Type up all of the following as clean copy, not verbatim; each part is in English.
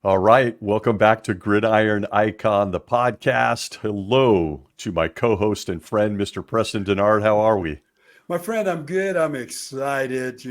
All right, welcome back to Gridiron Icon, the podcast. Hello to my co-host and friend, Mr. Preston Denard. How are we? My friend, I'm good. I'm excited.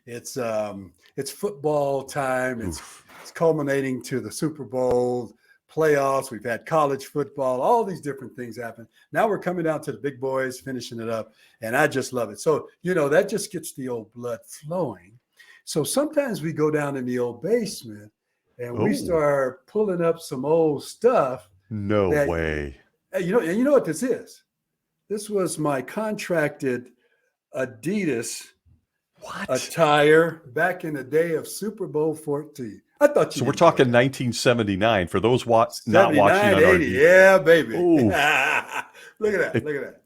It's football time. Oof. It's culminating to the Super Bowl playoffs. We've had college football, all these different things happen. Now we're coming down to the big boys, finishing it up, and I just love it. So, that just gets the old blood flowing. So sometimes we go down in the old basement and we Oh, start pulling up some old stuff no that way. and you know what this is? This was my contracted Adidas What? attire back in the day of Super Bowl 14. I thought So you'd we're enjoy talking that. 1979 for those not watching 79, on our 80. Yeah, baby. Oh, Look at that. if Look at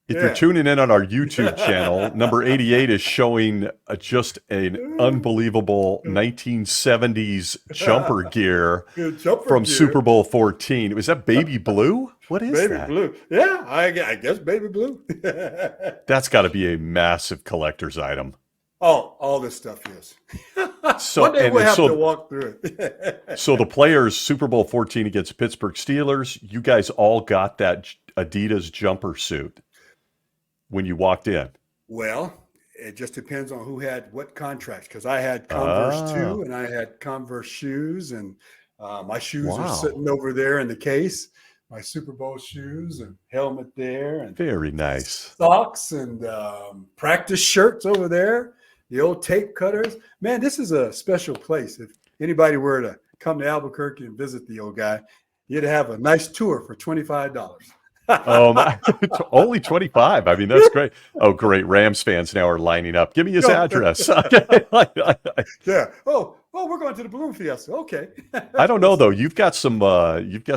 if you're that. tuning in on our YouTube channel, number 88 is showing just an unbelievable 1970s jumper Yeah. gear Good jumper from Super gear. Bowl 14. Was that baby blue? What is Baby that? blue. Yeah, I guess baby blue. That's got to be a massive collector's item. Oh, all this stuff is. So One day and, we'll and have to so walk through so the it. players Super Bowl 14 against Pittsburgh Steelers, you guys all got that Adidas jumper suit when you walked in. Well, it just depends on who had what contracts. Because I had Converse Ah, too, and I had Converse shoes, and my shoes are wow. sitting over there in the case. My Super Bowl shoes and helmet there, and Very nice. socks and practice shirts over there. The old tape cutters. Man, this is a special place. If anybody were to come to Albuquerque and visit the old guy, you'd have a nice tour for $25. My, only 25. I mean, that's great. Oh, great. Rams fans now are lining up. Give me his Go. address. Okay. Yeah. Oh, we're going to the balloon fiesta. Okay. I don't We'll know though. see. You've got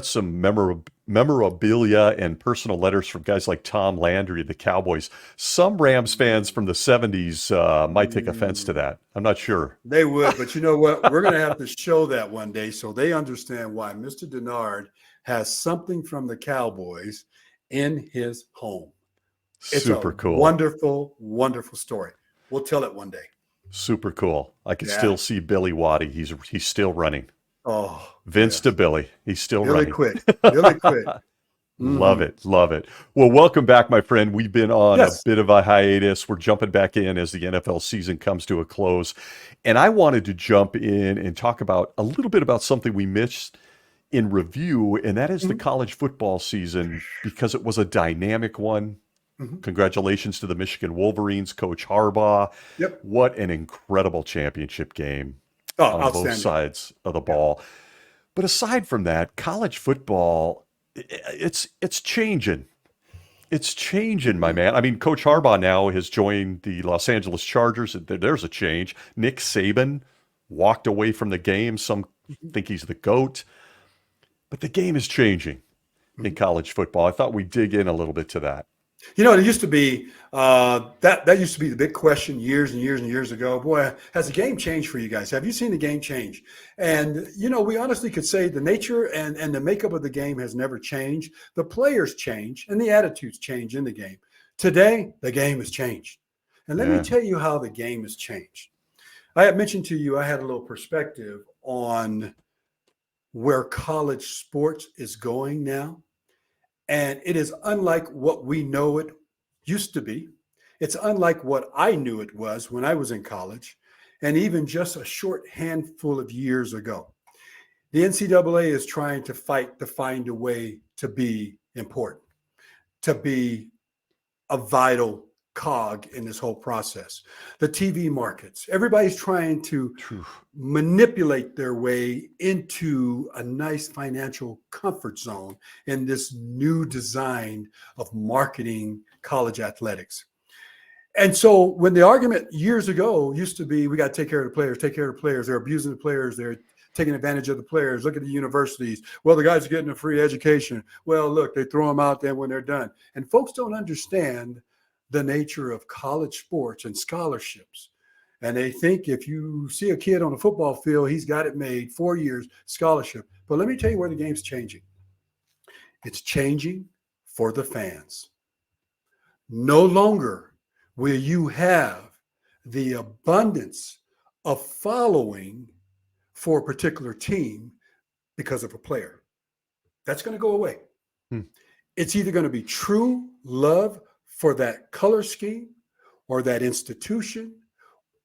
some memorabilia and personal letters from guys like Tom Landry, the Cowboys. Some Rams fans from the '70s might take offense to Mm, that. I'm not sure. they would, but you know what? We're going to have to show that one day so they understand why Mr. Denard has something from the Cowboys in his home. It's a Super cool. wonderful, wonderful story. We'll tell it one day. Super cool. I can Yeah. still see Billy Waddy. He's still running. Oh, Vince to yes. Billy. He's still Billy running. Quick. Billy Quick. Love Hmm. it. Love it. Well, welcome back, my friend. We've been on a Yes. bit of a hiatus. We're jumping back in as the NFL season comes to a close. And I wanted to jump in and talk about a little bit about something we missed in review, and that is the Hmm. college football season because it was a dynamic one. Hmm. Congratulations to the Michigan Wolverines, Coach Harbaugh. Yep. What an incredible championship game Oh, on both outstanding. sides of the Yeah. ball. But aside from that, college football, it's changing. It's changing, my man. I mean, Coach Harbaugh now has joined the Los Angeles Chargers. There's a change. Nick Saban walked away from the game. Some Mhm. think he's the GOAT, but the game is changing in Mhm. college football. I thought we'd dig in a little bit to that. It used to be that used to be the big question years and years and years ago. Boy, has the game changed for you guys? Have you seen the game change? And we honestly could say the nature and the makeup of the game has never changed. The players change and the attitudes change in the game. Today, the game has changed. And let me Yeah. tell you how the game has changed. I had mentioned to you I had a little perspective on where college sports is going now. And it is unlike what we know it used to be. It's unlike what I knew it was when I was in college, and even just a short handful of years ago. The NCAA is trying to fight to find a way to be important, to be a vital cog in this whole process. The TV markets, everybody's trying to Phew. manipulate their way into a nice financial comfort zone in this new design of marketing college athletics. And so when the argument years ago used to be, we got to take care of the players, take care of the players, they're abusing the players, they're taking advantage of the players. Look at the universities. Well, the guys are getting a free education. Well, look, they throw them out there when they're done. And folks don't understand the nature of college sports and scholarships. And they think if you see a kid on a football field, he's got it made, 4 years scholarship. But let me tell you where the game's changing. It's changing for the fans. No longer will you have the abundance of following for a particular team because of a player. That's going to go away. Hmm. It's either going to be true love for that color scheme or that institution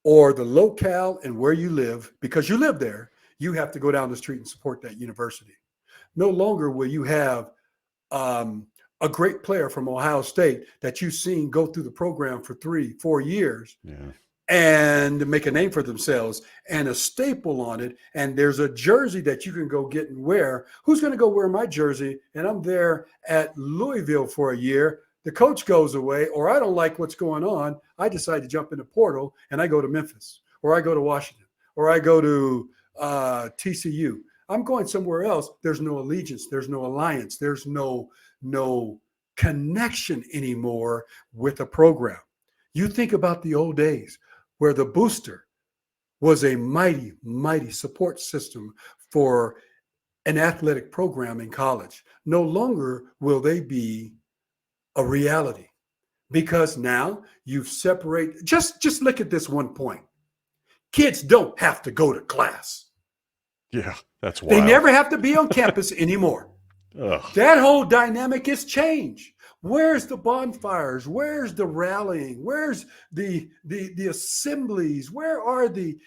or the locale and where you live. Because you live there, you have to go down the street and support that university. No longer will you have a great player from Ohio State that you've seen go through the program for 3-4 years and make a name for themselves and a staple on it. And there's a jersey that you can go get and wear. Who's going to go wear my jersey? And I'm there at Louisville for a year. The coach goes away, or I don't like what's going on. I decide to jump in the portal and I go to Memphis, or I go to Washington, or I go to TCU. I'm going somewhere else. There's no allegiance. There's no alliance. There's no connection anymore with a program. You think about the old days where the booster was a mighty, mighty support system for an athletic program in college. No longer will they be a reality, because now you've separated. Just look at this one point. Kids don't have to go to class. Yeah, that's wild. They never have to be on campus anymore. Ugh. That whole dynamic has changed. Where's the bonfires? Where's the rallying? Where's the assemblies? Where are the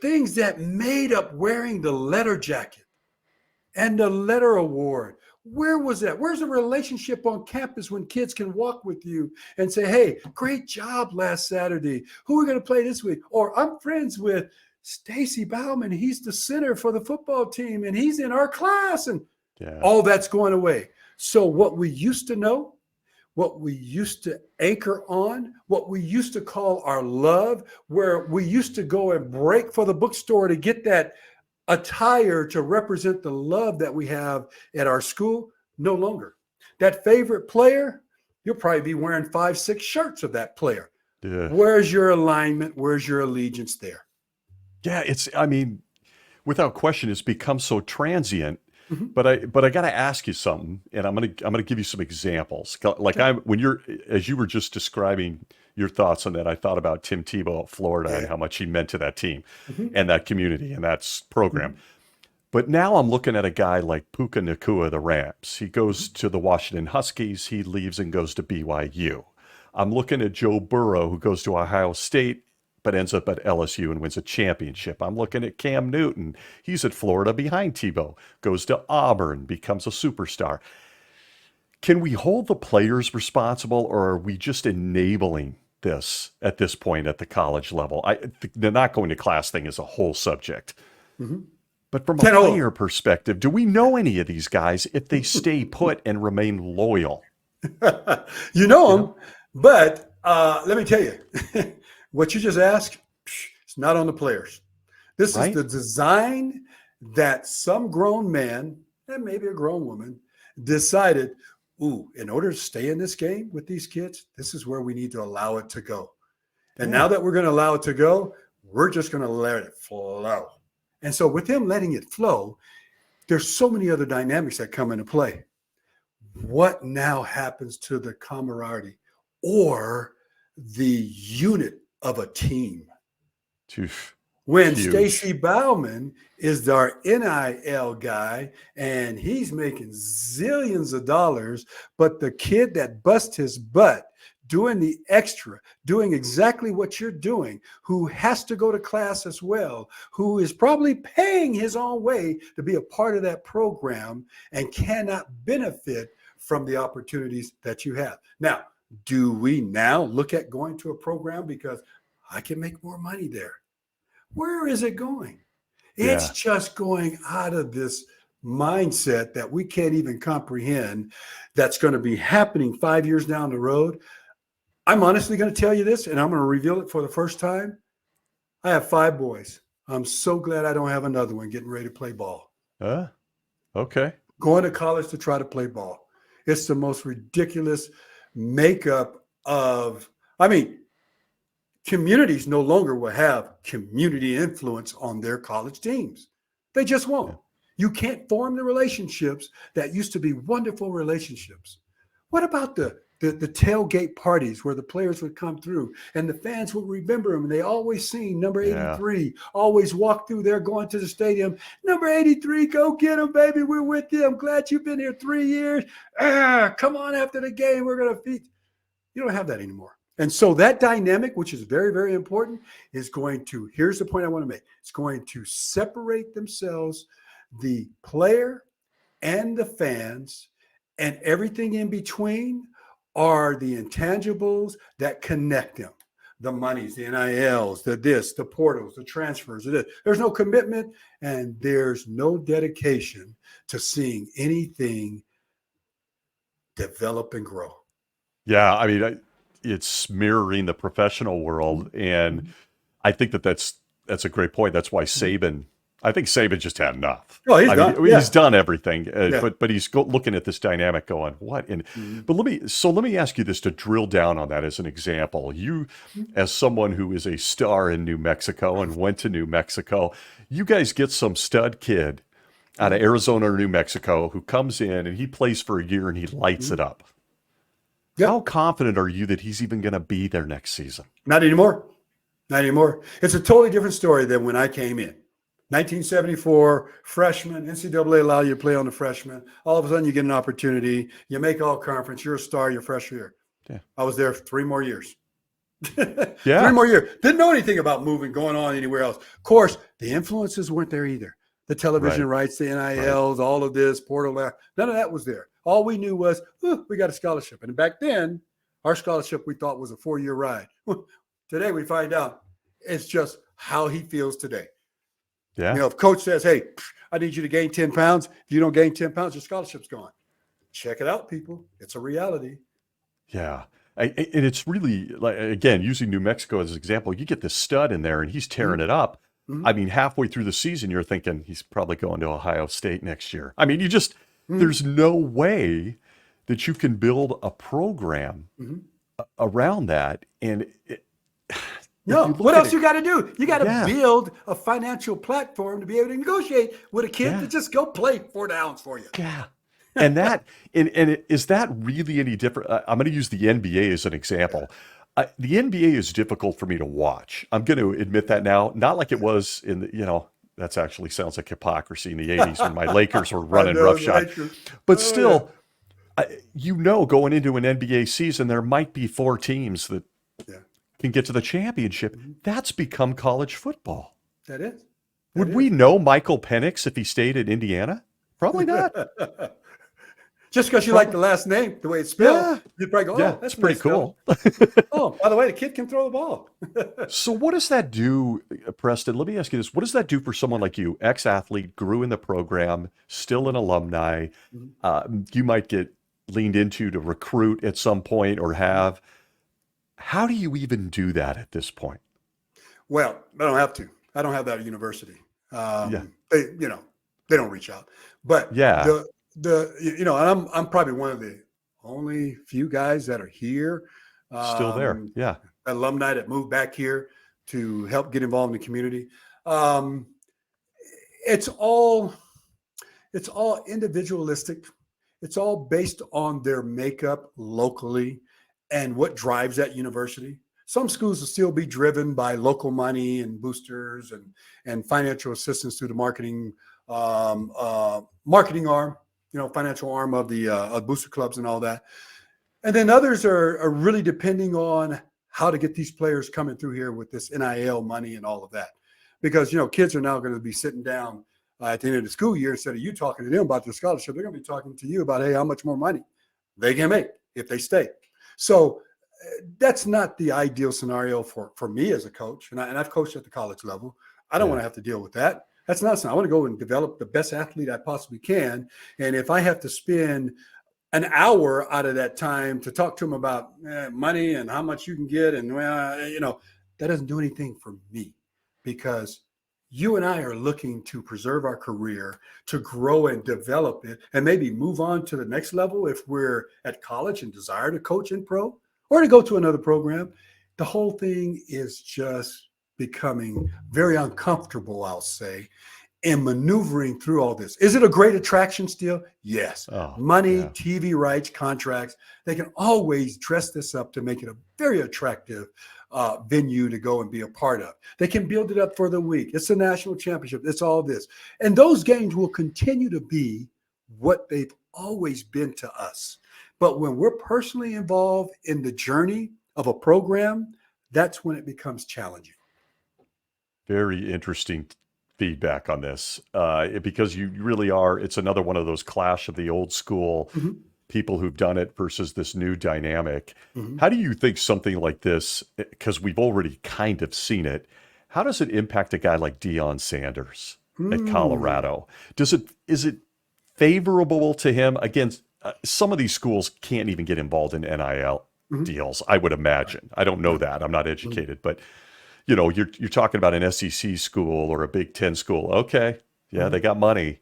things that made up wearing the letter jacket and the letter award? Where was that? Where's the relationship on campus when kids can walk with you and say, hey, great job last Saturday. Who are we going to play this week? Or I'm friends with Stacy Bauman. He's the center for the football team and he's in our class. And all that's going away. So what we used to know, what we used to anchor on, what we used to call our love, where we used to go and break for the bookstore to get that attire to represent the love that we have at our school, no longer. That favorite player, you'll probably be wearing 5-6 shirts of that player. Yeah. Where's your alignment? Where's your allegiance there? Yeah, I mean, without question, it's become so transient. Mm-hmm. But I got to ask you something, and I'm gonna give you some examples. Like as you were just describing your thoughts on that, I thought about Tim Tebow at Florida and how much he meant to that team and that community and that program. But now I'm looking at a guy like Puka Nacua, the Rams. He goes to the Washington Huskies. He leaves and goes to BYU. I'm looking at Joe Burrow, who goes to Ohio State, but ends up at LSU and wins a championship. I'm looking at Cam Newton. He's at Florida behind Tebow, goes to Auburn, becomes a superstar. Can we hold the players responsible, or are we just enabling this at this point at the college level? The not going to class thing is a whole subject. But from a player perspective, do we know any of these guys if they stay put and remain loyal? You know them, but let me tell you, what you just asked, it's not on the players. This is the design that some grown man, and maybe a grown woman, decided, in order to stay in this game with these kids, this is where we need to allow it to go. And now that we're going to allow it to go, we're just going to let it flow. And so with him letting it flow, there's so many other dynamics that come into play. What now happens to the camaraderie or the unit of a team? When Stacy Bauman is our NIL guy and he's making zillions of dollars, but the kid that busts his butt doing the extra, doing exactly what you're doing, who has to go to class as well, who is probably paying his own way to be a part of that program and cannot benefit from the opportunities that you have. Now, do we now look at going to a program because I can make more money there? Where is it going? It's just going out of this mindset that we can't even comprehend that's going to be happening 5 years down the road. I'm honestly going to tell you this, and I'm going to reveal it for the first time. I have 5 boys. I'm so glad I don't have another one getting ready to play ball. Okay. Going to college to try to play ball. It's the most ridiculous makeup of, communities no longer will have community influence on their college teams. They just won't. You can't form the relationships that used to be wonderful relationships. What about the the tailgate parties where the players would come through and the fans would remember them. And they always sing number 83, always walk through there going to the stadium. Number 83, go get them, baby. We're with you. I'm glad you've been here 3 years. Come on after the game. We're going to feed. You don't have that anymore. And so that dynamic, which is very, very important, is going to, here's the point I want to make. It's going to separate themselves, the player and the fans, and everything in between are the intangibles that connect them. The monies, the NILs, the this, the portals, the transfers. There's no commitment and there's no dedication to seeing anything develop and grow. Yeah, I mean, it's mirroring the professional world, and I think that's a great point. That's why Saban. I think Saban just had enough. Oh, he's done. He's done everything, but he's looking at this dynamic, going, "What?" And but let me ask you this to drill down on that as an example. You, as someone who is a star in New Mexico and went to New Mexico, you guys get some stud kid out of Arizona or New Mexico who comes in and he plays for a year and he lights it up. Yep. How confident are you that he's even going to be there next season? Not anymore. Not anymore. It's a totally different story than when I came in. 1974, freshman, NCAA allow you to play on the freshman. All of a sudden you get an opportunity. You make all conference. You're a star your freshman year. Yeah. I was there for 3 more years. 3 more years. Didn't know anything about moving, going on anywhere else. Of course, the influences weren't there either. The television rights, the NILs, all of this, portal, none of that was there. All we knew was, we got a scholarship. And back then, our scholarship we thought was a 4-year ride. Today we find out it's just how he feels today. Yeah. You know, if coach says, hey, I need you to gain 10 pounds. If you don't gain 10 pounds, your scholarship's gone. Check it out, people. It's a reality. Yeah. And it's really, like, again, using New Mexico as an example, you get this stud in there and he's tearing it up. I mean, halfway through the season, you're thinking he's probably going to Ohio State next year. I mean, there's no way that you can build a program around that. And what else you got to do? You got to build a financial platform to be able to negotiate with a kid to just go play 4 downs for you. Yeah. And is that really any different? I'm going to use the NBA as an example. The NBA is difficult for me to watch. I'm going to admit that now. Not like it was in the, that's actually sounds like hypocrisy in the 80s when my Lakers were running roughshod. But still, going into an NBA season, there might be 4 teams that can get to the championship. That's become college football. That is. Would we know Michael Penix if he stayed in Indiana? Probably not. Just because you like the last name, the way it's spelled, you'd probably go, that's pretty cool. Oh, by the way, the kid can throw the ball. So what does that do, Preston? Let me ask you this. What does that do for someone like you, ex-athlete, grew in the program, still an alumni? You might get leaned into to recruit at some point or have. How do you even do that at this point? Well, I don't have to. I don't have that at university. They don't reach out. But I'm probably one of the only few guys that are here. Still there. Yeah. Alumni that moved back here to help get involved in the community. It's all individualistic. It's all based on their makeup locally and what drives that university. Some schools will still be driven by local money and boosters and financial assistance through the marketing arm, financial arm of the booster clubs and all that. And then others are really depending on how to get these players coming through here with this NIL money and all of that. Because, kids are now going to be sitting down at the end of the school year. Instead of you talking to them about their scholarship, they're going to be talking to you about, hey, how much more money they can make if they stay. So that's not the ideal scenario for me as a coach. And I've coached at the college level. I don't want to have to deal with that. That's not something. I want to go and develop the best athlete I possibly can. And if I have to spend an hour out of that time to talk to them about money and how much you can get, and that doesn't do anything for me, because you and I are looking to preserve our career, to grow and develop it, and maybe move on to the next level if we're at college and desire to coach in pro or to go to another program. The whole thing is just becoming very uncomfortable, I'll say. in maneuvering through all this. Is it a great attraction still? Yes. Oh, Money, yeah. TV rights, contracts, they can always dress this up to make it a very attractive venue to go and be a part of. They can build it up for the week. It's a national championship. It's all this. And those games will continue to be what they've always been to us. But when we're personally involved in the journey of a program, that's when it becomes challenging. Very interesting feedback on this, because you really are. It's another one of those clash of the old school people who've done it versus this new dynamic. How do you think something like this, because we've already kind of seen it, how does it impact a guy like Deion Sanders at Colorado? Is it favorable to him? Again, some of these schools can't even get involved in NIL deals, I would imagine. I don't know that. I'm not educated, but you're talking about an SEC school or a Big Ten school. Okay, yeah, they got money.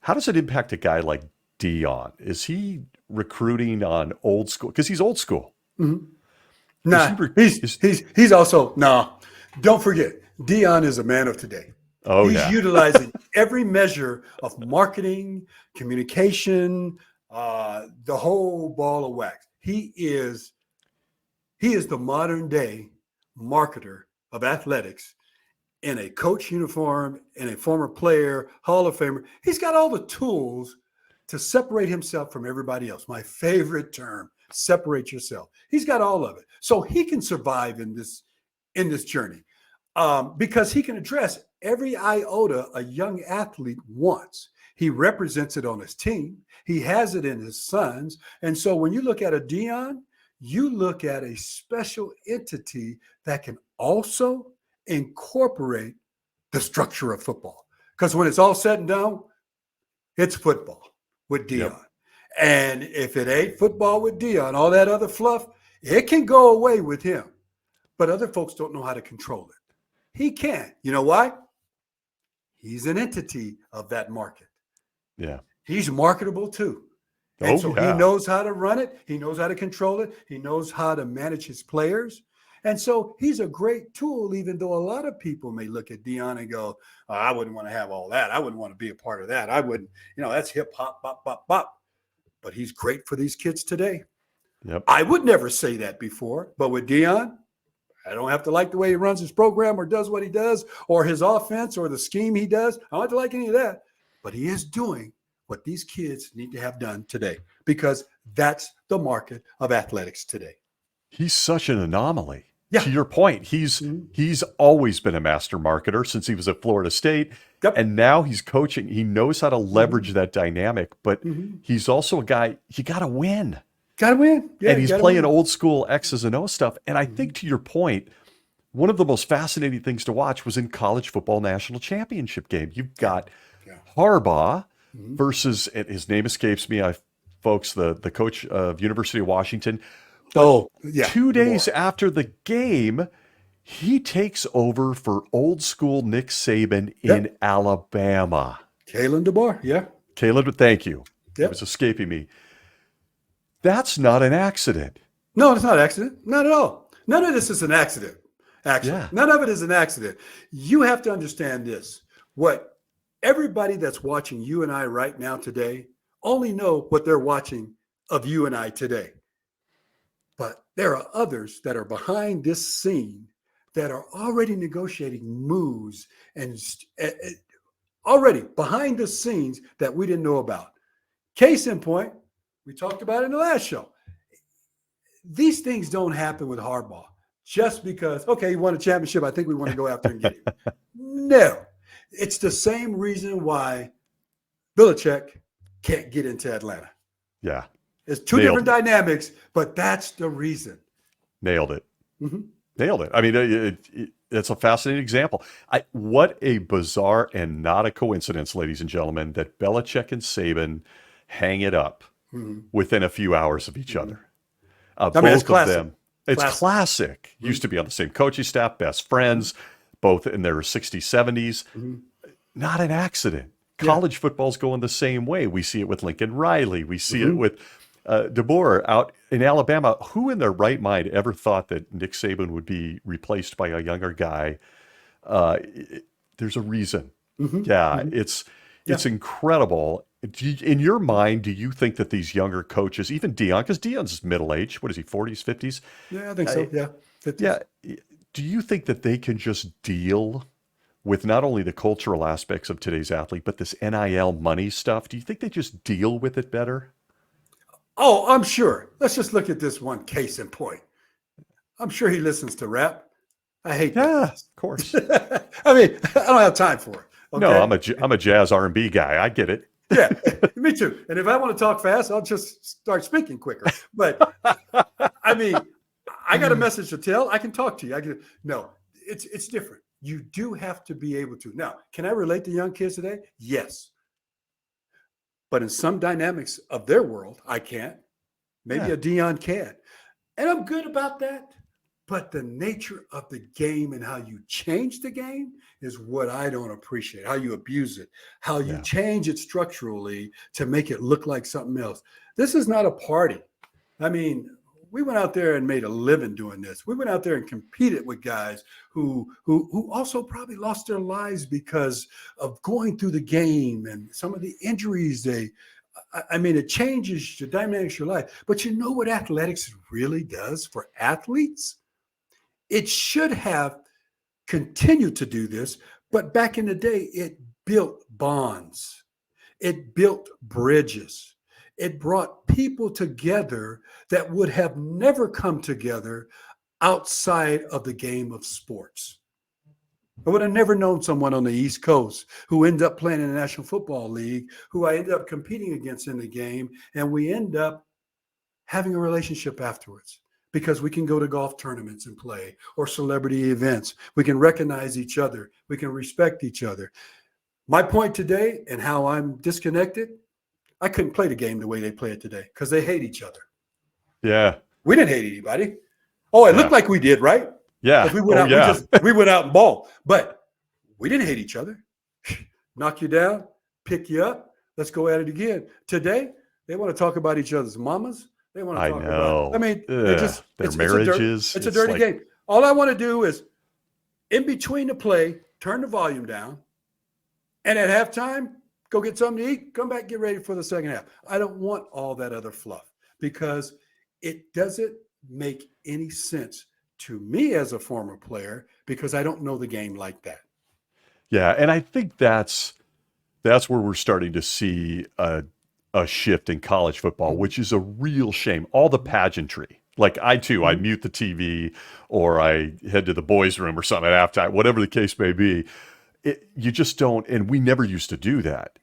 How does it impact a guy like Deion? Is he recruiting on old school? Because he's old school. Nah, he's also don't forget, Deion is a man of today. Oh, he's yeah. utilizing every measure of marketing, communication, the whole ball of wax. He is the modern day marketer of athletics in a coach uniform, in a former player, Hall of Famer. He's got all the tools to separate himself from everybody else. My favorite term, separate yourself. He's got all of it. So he can survive in this journey because he can address every iota a young athlete wants. He represents it on his team. He has it in his sons. And so when you look at a Deion, you look at a special entity that can also incorporate the structure of football. Because when it's all said and done, it's football with Deion. Yep. And if it ain't football with Deion, all that other fluff, it can go away with him. But other folks don't know how to control it. He can. You know why? He's an entity of that market. Yeah. He's marketable too. And so he knows how to run it. He knows how to control it. He knows how to manage his players. And so he's a great tool, even though a lot of people may look at Deion and go, oh, I wouldn't want to have all that. I wouldn't want to be a part of that. I wouldn't, that's hip hop, bop, bop, bop. But he's great for these kids today. Yep. I would never say that before, but with Deion, I don't have to like the way he runs his program or does what he does or his offense or the scheme he does. I don't have to like any of that, but he is doing what these kids need to have done today because that's the market of athletics today. He's such an anomaly. Yeah. To your point, he's always been a master marketer since he was at Florida State. Yep. And now he's coaching. He knows how to leverage that dynamic, but he's also a guy, you got to win. Got to win. Yeah, and he's playing old school X's and O stuff. And I think to your point, one of the most fascinating things to watch was in college football national championship game. You've got Harbaugh versus, his name escapes me, folks, the coach of University of Washington. Oh, yeah. 2 days after the game, he takes over for old school Nick Saban in Alabama. Kalen DeBoer, yeah. Kalen, thank you. Yep. It was escaping me. That's not an accident. No, it's not an accident. Not at all. None of this is an accident, actually. Yeah. None of it is an accident. You have to understand this. What everybody that's watching you and I right now today only know what they're watching of you and I today. But there are others that are behind this scene that are already negotiating moves and already behind the scenes that we didn't know about. Case in point, we talked about it in the last show. These things don't happen with Harbaugh just because, okay, he won a championship. I think we want to go after and get him. No, it's the same reason why Belichick can't get into Atlanta. Yeah. It's two different dynamics, but that's the reason. Nailed it. Nailed it. I mean, it's a fascinating example. What a bizarre and not a coincidence, ladies and gentlemen, that Belichick and Saban hang it up within a few hours of each other. Both of them. It's classic. Used to be on the same coaching staff, best friends, both in their 60s, 70s. Not an accident. College football's going the same way. We see it with Lincoln Riley. We see it with DeBoer out in Alabama. Who in their right mind ever thought that Nick Saban would be replaced by a younger guy? There's a reason. Yeah, Hmm. Yeah. it's incredible. In your mind, do you think that these younger coaches, even Dion, because Dion's middle age, what is he, 40s, 50s? Yeah, I think Uh, so. Yeah. 50s. yeah, do you think that they can just deal with not only the cultural aspects of today's athlete, but this NIL money stuff? Do you think they just deal with it better? Oh, I'm sure. Let's just look at this one case in point. I'm sure he listens to rap. I hate that Yeah, mess. of course. I mean, I don't have time for it. No, Okay. I'm a jazz R&B guy. I get it. Yeah, me too. And if I want to talk fast, I'll just start speaking quicker. But I mean, I got a message to tell. I can talk to you. No, it's different. You do have to be able to. Now, can I relate to young kids today? Yes. But in some dynamics of their world, I can't. Maybe Yeah, a Dion can. And I'm good about that. But the nature of the game and how you change the game is what I don't appreciate. How you abuse it, how you yeah, change it structurally to make it look like something else. This is not a party. I mean, we went out there and made a living doing this. We went out there and competed with guys who also probably lost their lives because of going through the game and some of the injuries they I mean, it changes the dynamics of your life. But you know what athletics really does for athletes? It should have continued to do this, but back in the day, it built bonds, it built bridges, it brought people together that would have never come together outside of the game of sports. I would have never known someone on the East Coast who ended up playing in the National Football League, who I ended up competing against in the game, and we end up having a relationship afterwards because we can go to golf tournaments and play or celebrity events. We can recognize each other. We can respect each other. My point today and how I'm disconnected, I couldn't play the game the way they play it today because they hate each other. yeah, We didn't hate anybody. Oh, it looked yeah, like we did, right? yeah. Because we went Oh, out, yeah. we went out and ball, but we didn't hate each other. Knock you down, pick you up. Let's go at it again. Today, they want to talk about each other's mamas. They want to I talk about, I know. mean, Ugh, their marriages. it's a It's dirty like, game. All I want to do is in between the play, turn the volume down. And at halftime, go get something to eat, come back, get ready for the second half. I don't want all that other fluff because it doesn't make any sense to me as a former player because I don't know the game like that. yeah, and I think that's where we're starting to see a shift in college football, Mhm. which is a real shame. All the pageantry. Like I too, I Mhm. mute the TV or I head to the boys' room or something at halftime, whatever the case may be. You just don't, and we never used to do that.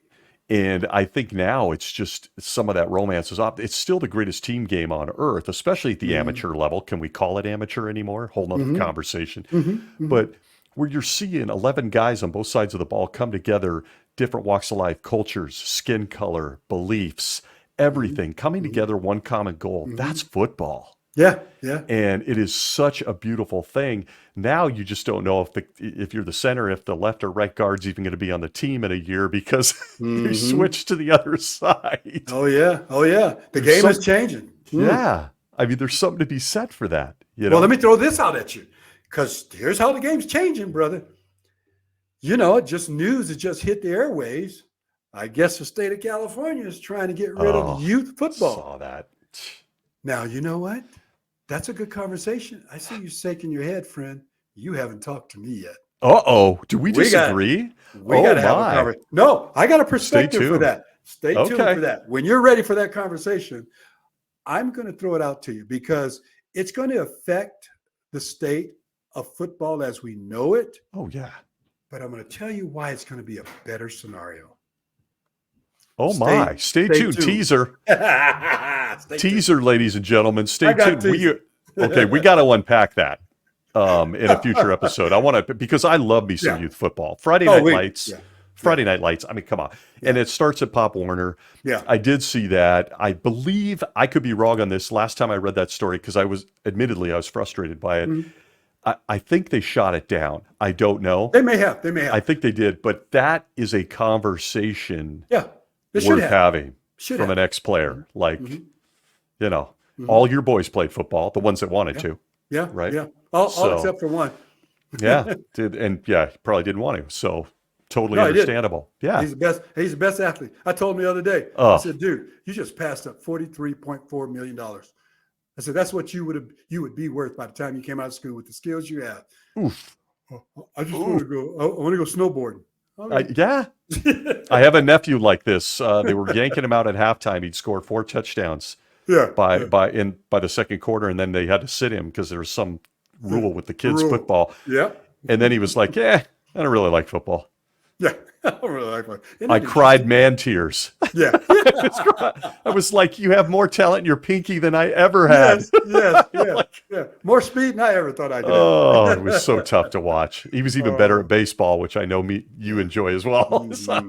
And I think now it's just some of that romance is off. It's still the greatest team game on earth, especially at the Mhm. amateur level. Can we call it amateur anymore? Whole nother Mhm. conversation. Mhm. Mhm. But where you're seeing 11 guys on both sides of the ball come together, different walks of life, cultures, skin color, beliefs, Mhm. everything coming Mhm. together, one common goal. That's Mhm. football. Yeah. Yeah. And it is such a beautiful thing. Now you just don't know if you're the center, if the left or right guard's even going to be on the team in a year because they Mhm. switched to the other side. Oh yeah. Oh yeah. The There's game is some, changing. Mm. yeah. I mean, there's something to be said for that, you Well, let know? me throw this out at you because here's how the game's changing, brother. You know, just news that just hit the airwaves. I guess the state of California is trying to get rid of Oh, youth football. saw that. Now, you know what? That's a good conversation. I see you shaking your head, friend. You haven't talked to me yet. Uh-oh. Do we We got disagree? we got Oh to have a my. conversation. No, I got a Stay perspective for tuned. that. Stay tuned for Okay. that. When you're ready for that conversation, I'm going to throw it out to you because it's going to affect the state of football as we know it. Oh yeah. But I'm going to tell you why it's going to be a better scenario. Oh my. Stay Stay tuned. tuned. Teaser. Stay tuned. Teaser, ladies and gentlemen. I Stay got tuned. teased. We got to unpack that in a future episode. I want to because I love me some Yeah. youth football. Friday Oh, Night Lights. yeah. Friday Night Lights. I mean, come on. And Yeah. it starts at Pop Warner. Yeah. I did see that. I believe I could be wrong on this. Last time I read that story, because I was frustrated by it. Mhm. I think they shot it down. I don't know. They may have. They may I have. think they did, but that is a conversation Yeah. They should worth have. having Should from have. an ex-player. Like, Mhm. you know, Mhm. all your boys played football, the ones that wanted Yeah. to, Yeah. right? Yeah. All So, except for one. yeah, did and yeah, he probably didn't want to. So totally No, he didn't. understandable. Yeah. He's the best. He's the best athlete. I told him the other day. I Oh, said, dude, you just passed up $43.4 million. I said, that's what you would be worth by the time you came out of school with the skills you have. oof. I just want Oof. to go. I want to go snowboarding. Okay. Yeah. I have a nephew like this. They were yanking him out at halftime. He'd scored 4 touchdowns Yeah. by the second quarter, and then they had to sit him because there was some rule with the kids' Rule. football. Yeah. And then he was like, "Yeah, I don't really like football." Yeah. I don't really like it. I cried man tears. Yeah. I was like, "You have more talent in your pinky than I ever had." Yes. Yeah. More speed than I ever thought I'd Oh, it was so tough to watch. He was even better at baseball, which I know you enjoy as well. So I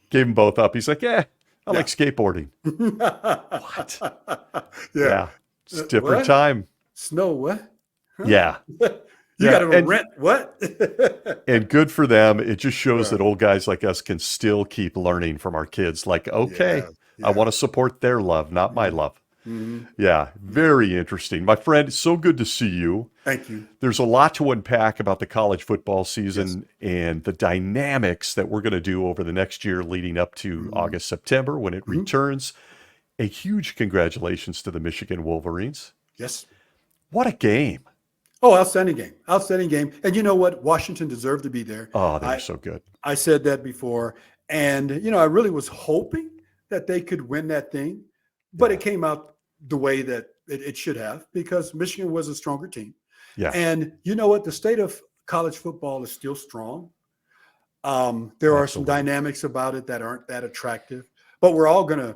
gave him both up. He's like, "Yeah, I like skateboarding." What? Yeah. It's a different time. Snow what? Huh? Yeah. You got to rent what? And good for them. It just shows that old guys like us can still keep learning from our kids. Like, okay, I want to support their love, not my love. Mm-hmm. Yeah, very interesting. My friend, it's so good to see you. Thank you. There's a lot to unpack about the college football season and the dynamics that we're going to do over the next year leading up to August, September when it returns. A huge congratulations to the Michigan Wolverines. Yes. What a game. Oh, outstanding game. Outstanding game. And you know what? Washington deserved to be there. Oh, they're so good. I said that before. And, I really was hoping that they could win that thing. But it came out the way that it should have because Michigan was a stronger team. Yeah. And you know what? The state of college football is still strong. There are some dynamics about it that aren't that attractive. But we're all going to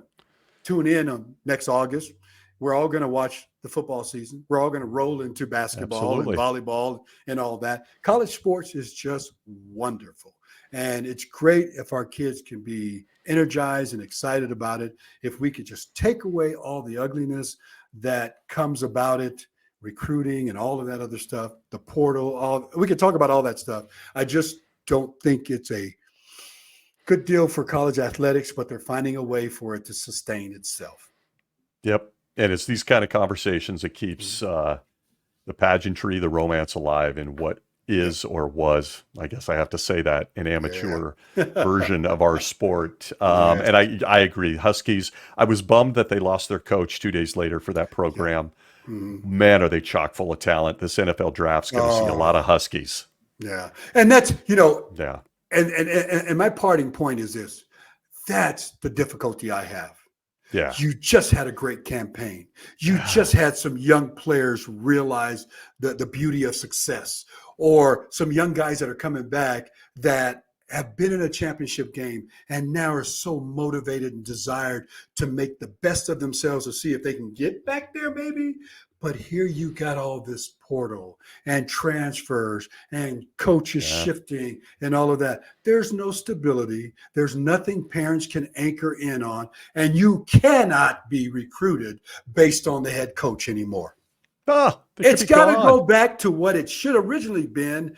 tune in on next August. We're all going to watch the football season. We're all going to roll into basketball and volleyball and all that. College sports is just wonderful. And it's great if our kids can be energized and excited about it. If we could just take away all the ugliness that comes about it, recruiting and all of that other stuff, the portal, we could talk about all that stuff. I just don't think it's a good deal for college athletics, but they're finding a way for it to sustain itself. Yep. And it's these kind of conversations that keeps the pageantry, the romance alive in what is or was, I guess I have to say that, an amateur version of our sport. And I agree. Huskies, I was bummed that they lost their coach 2 days later for that program. Man, are they chock full of talent. This NFL draft's going to see a lot of Huskies. Yeah. And that's, and my parting point is this. That's the difficulty I have. Yeah. You just had a great campaign. You just had some young players realize the beauty of success, or some young guys that are coming back that have been in a championship game and now are so motivated and desired to make the best of themselves to see if they can get back there, maybe. But here you got all this portal and transfers and coaches shifting and all of that. There's no stability. There's nothing parents can anchor in on. And you cannot be recruited based on the head coach anymore. It's got to go back to what it should originally been.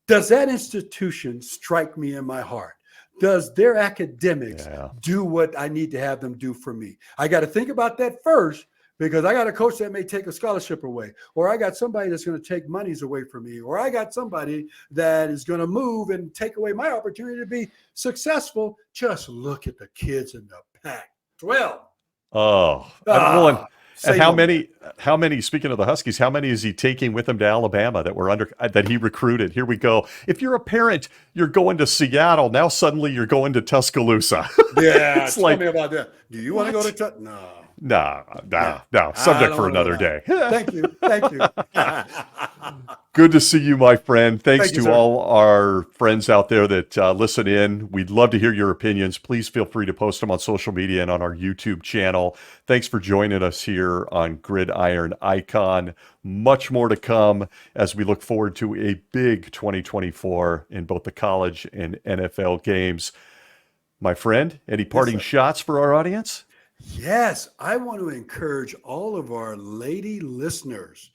Does that institution strike me in my heart? Does their academics do what I need to have them do for me? I got to think about that first. Because I got a coach that may take a scholarship away, or I got somebody that's going to take monies away from me, or I got somebody that is going to move and take away my opportunity to be successful. Just look at the kids in the Pac-12. And how many, speaking of the Huskies, how many is he taking with him to Alabama that he recruited? Here we go. If you're a parent, you're going to Seattle. Now suddenly you're going to Tuscaloosa. Yeah. Tell me about that. Do you want to go to Tuscaloosa? No. No. Subject for another day. Thank you. Good to see you, my friend. Thanks to sir. all our friends out there that listen in. We'd love to hear your opinions. Please feel free to post them on social media and on our YouTube channel. Thanks for joining us here on Gridiron Icon. Much more to come as we look forward to a big 2024 in both the college and NFL games. My friend, any parting shots for our audience? Yes, I want to encourage all of our lady listeners.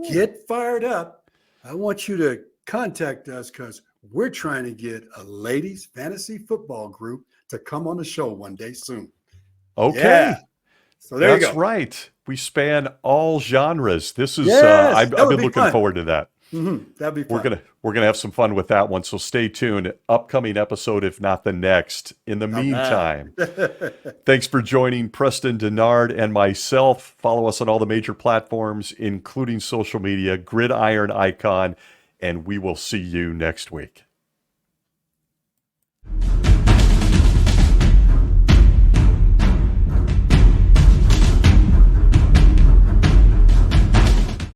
Get fired up. I want you to contact us because we're trying to get a ladies fantasy football group to come on the show one day soon. Okay. Yeah. So there you go. That's right. We span all genres. This is I've been looking forward to that. That'd be We're fun. gonna have some fun with that one. So stay tuned. Upcoming episode, if not the next. In the Amen. meantime, thanks for joining Preston Denard and myself. Follow us on all the major platforms, including social media, Gridiron Icon, and we will see you next week.